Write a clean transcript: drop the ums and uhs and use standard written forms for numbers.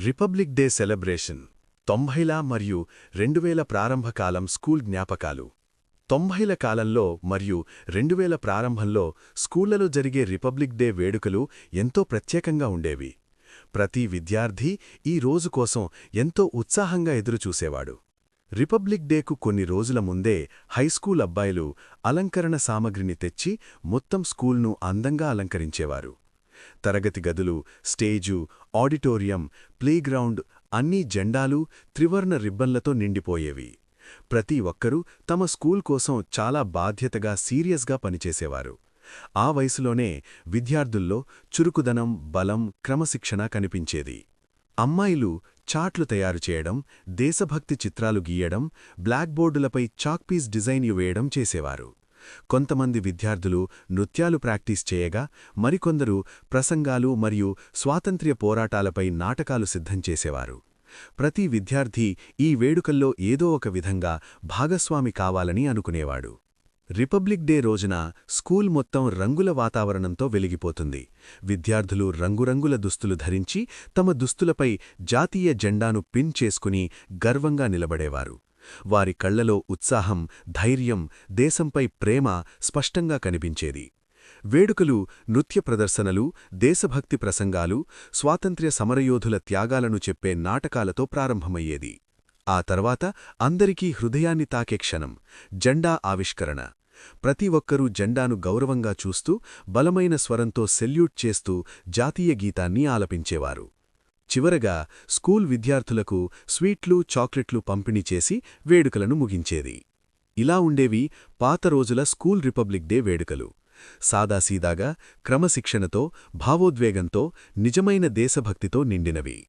Republic day celebration 90ల మరియు 2000 ప్రారంభకాలం school జ్ఞాపకాలు 90ల కాలంలో మరియు 2000 ప్రారంభంలో స్కూళ్లలో జరిగే రిపబ్లిక్ డే వేడుకలు ఎంతో ప్రత్యేకంగా ఉండేవి. ప్రతి విద్యార్థి ఈ రోజు కోసం ఎంతో ఉత్సాహంగా ఎదురుచూసేవాడు. రిపబ్లిక్ డేకు కొన్ని రోజుల ముందే హైస్కూల్ అబ్బాయిలు అలంకరణ సామగ్రిని తెచ్చి మొత్తం స్కూల్ను అందంగా అలంకరించేవారు. తరగతి గదులు, స్టేజు, ఆడిటోరియం, ప్లేగ్రౌండ్ అన్నీ జెండాలు, త్రివర్ణ రిబ్బన్లతో నిండిపోయేవి. ప్రతి ఒక్కరూ తమ స్కూల్ కోసం చాలా బాధ్యతగా సీరియస్గా పనిచేసేవారు. ఆ వయసులోనే విద్యార్థుల్లో చురుకుదనం, బలం, క్రమశిక్షణ కనిపించేది. అమ్మాయిలు చార్ట్లు తయారు చేయడం, దేశభక్తి చిత్రాలు గీయడం, బ్లాక్బోర్డులపై చాక్పీస్ డిజైన్లు వేయడం చేసేవారు. కొంతమంది విద్యార్థులు నృత్యాలు ప్రాక్టీస్ చేయగా, మరికొందరు ప్రసంగాలు మరియు స్వాతంత్ర్య పోరాటాలపై నాటకాలు సిద్ధం చేసేవారు. ప్రతి విద్యార్థి ఈ వేడుకల్లో ఏదో ఒక విధంగా భాగస్వామి కావాలని అనుకునేవాడు. రిపబ్లిక్ డే రోజున స్కూల్ మొత్తం రంగుల వాతావరణంతో వెలిగిపోతుంది. విద్యార్థులు రంగురంగుల దుస్తులు ధరించి తమ దుస్తులపై జాతీయ జెండాను పిన్ చేసుకుని గర్వంగా నిలబడేవారు. వారి కళ్లలో ఉత్సాహం, ధైర్యం, దేశంపై ప్రేమ స్పష్టంగా కనిపించేది. వేడుకలు నృత్య ప్రదర్శనలు, దేశభక్తి ప్రసంగాలు, స్వాతంత్ర్య సమరయోధుల త్యాగాలను చెప్పే నాటకాలతో ప్రారంభమయ్యేది. ఆ తర్వాత అందరికీ హృదయాన్ని తాకే క్షణం జెండా ఆవిష్కరణ. ప్రతి ఒక్కరూ జెండాను గౌరవంగా చూస్తూ బలమైన స్వరంతో సెల్యూట్ చేస్తూ జాతీయ గీతాన్ని ఆలపించేవారు. చివరగా స్కూల్ విద్యార్థులకు స్వీట్లు, చాక్లెట్లు పంపిణీ చేసి వేడుకలను ముగించేది. ఇలా ఉండేవి పాత రోజుల స్కూల్ రిపబ్లిక్ డే వేడుకలు. సాదాసీదాగా, క్రమశిక్షణతో, భావోద్వేగంతో, నిజమైన దేశభక్తితో నిండినవి.